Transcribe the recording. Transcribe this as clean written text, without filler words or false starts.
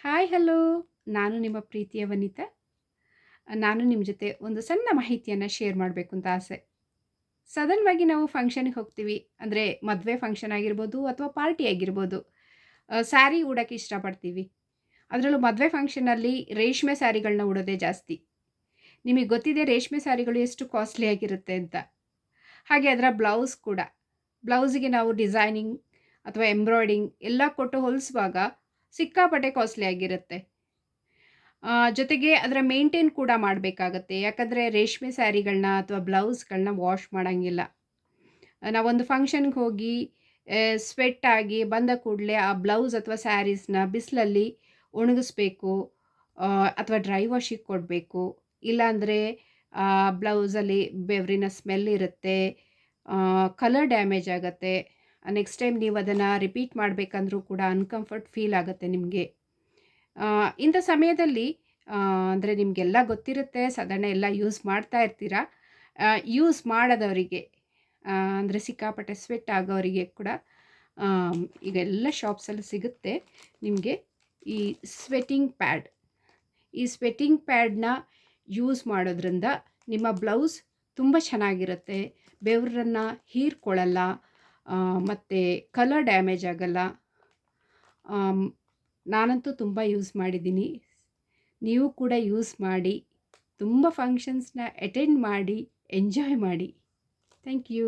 Hi hello. ನಾನು ನಿಮ್ಮ ಪ್ರೀತಿಯ ವನಿತಾ. ನಾನು ನಿಮ್ಮ ಜೊತೆ ಒಂದು ಸಣ್ಣ ಮಾಹಿತಿಯನ್ನು ಶೇರ್ ಮಾಡಬೇಕು ಅಂತ ಆಸೆ. ಸಾಧಾರಣವಾಗಿ ನಾವು ಫಂಕ್ಷನ್‌ಗೆ ಹೋಗ್ತೀವಿ. ಅಂದರೆ ಮದುವೆ ಫಂಕ್ಷನ್ ಆಗಿರ್ಬೋದು ಅಥವಾ ಪಾರ್ಟಿ ಆಗಿರ್ಬೋದು. ಸ್ಯಾರಿ ಉಡೋಕ್ಕೆ ಇಷ್ಟಪಡ್ತೀವಿ. ಅದರಲ್ಲೂ ಮದುವೆ ಫಂಕ್ಷನಲ್ಲಿ ರೇಷ್ಮೆ ಸ್ಯಾರಿಗಳನ್ನ ಉಡೋದೇ ಜಾಸ್ತಿ. ನಿಮಗೆ ಗೊತ್ತಿದೆ ರೇಷ್ಮೆ ಸ್ಯಾರಿಗಳು ಎಷ್ಟು ಕಾಸ್ಟ್ಲಿ ಆಗಿರುತ್ತೆ ಅಂತ. ಹಾಗೆ ಅದರ ಬ್ಲೌಸ್ ಕೂಡ. ಬ್ಲೌಸಿಗೆ ನಾವು ಡಿಸೈನಿಂಗ್ ಅಥವಾ ಎಂಬ್ರಾಯ್ಡಿಂಗ್ ಎಲ್ಲ ಕೊಟ್ಟು ಹೊಲಿಸುವಾಗ ಸಿಕ್ಕಾಪಟ್ಟೆ ಕಾಸ್ಟ್ಲಿ ಆಗಿರುತ್ತೆ. ಜೊತೆಗೆ ಅದರ ಮೇಂಟೈನ್ ಕೂಡ ಮಾಡಬೇಕಾಗತ್ತೆ. ಯಾಕಂದರೆ ರೇಷ್ಮೆ ಸ್ಯಾರಿಗಳನ್ನ ಅಥವಾ ಬ್ಲೌಸ್‌ಗಳನ್ನ ವಾಶ್ ಮಾಡಂಗಿಲ್ಲ. ನಾವೊಂದು ಫಂಕ್ಷನ್‌ಗೆ ಹೋಗಿ ಸ್ವೆಟ್ ಆಗಿ ಬಂದ ಕೂಡಲೇ ಆ ಬ್ಲೌಸ್ ಅಥವಾ ಸ್ಯಾರೀಸ್‌ನ ಬಿಸಿಲಲ್ಲಿ ಒಣಗಿಸ್ಬೇಕು. ಅಥವಾ ಡ್ರೈ ವಾಶಿಗೆ ಕೊಡಬೇಕು. ಇಲ್ಲಾಂದರೆ ಬ್ಲೌಸಲ್ಲಿ ಬೆವರಿನ ಸ್ಮೆಲ್ ಇರುತ್ತೆ. ಕಲರ್ ಡ್ಯಾಮೇಜ್ ಆಗತ್ತೆ. ನೆಕ್ಸ್ಟ್ ಟೈಮ್ ನೀವು ಅದನ್ನು ರಿಪೀಟ್ ಮಾಡಬೇಕಂದ್ರೂ ಕೂಡ ಅನ್‌ಕಂಫರ್ಟ್ ಫೀಲ್ ಆಗುತ್ತೆ ನಿಮಗೆ. ಇಂಥ ಸಮಯದಲ್ಲಿ ಅಂದರೆ ನಿಮಗೆಲ್ಲ ಗೊತ್ತಿರುತ್ತೆ, ಸಾಧಾರಣ ಎಲ್ಲ ಯೂಸ್ ಮಾಡ್ತಾ ಇರ್ತೀರ. ಯೂಸ್ ಮಾಡದವರಿಗೆ ಅಂದರೆ ಸಿಕ್ಕಾಪಟ್ಟೆ ಸ್ವೆಟ್ ಆಗೋರಿಗೆ ಕೂಡ ಈಗ ಎಲ್ಲ ಶಾಪ್ಸಲ್ಲಿ ಸಿಗುತ್ತೆ ನಿಮಗೆ ಈ ಸ್ವೆಟಿಂಗ್ ಪ್ಯಾಡ್. ಈ ಸ್ವೆಟಿಂಗ್ ಪ್ಯಾಡ್ನ ಯೂಸ್ ಮಾಡೋದ್ರಿಂದ ನಿಮ್ಮ ಬ್ಲೌಸ್ ತುಂಬ ಚೆನ್ನಾಗಿರುತ್ತೆ. ಬೆವರನ್ನು ಹೀರ್ಕೊಳ್ಳಲ್ಲ. ಮತ್ತು ಕಲರ್ ಡ್ಯಾಮೇಜ್ ಆಗಲ್ಲ. ನಾನಂತೂ ತುಂಬ ಯೂಸ್ ಮಾಡಿದ್ದೀನಿ. ನೀವು ಕೂಡ ಯೂಸ್ ಮಾಡಿ. ತುಂಬ ಫಂಕ್ಷನ್ಸ್‌ನ ಅಟೆಂಡ್ ಮಾಡಿ, ಎಂಜಾಯ್ ಮಾಡಿ. Thank you.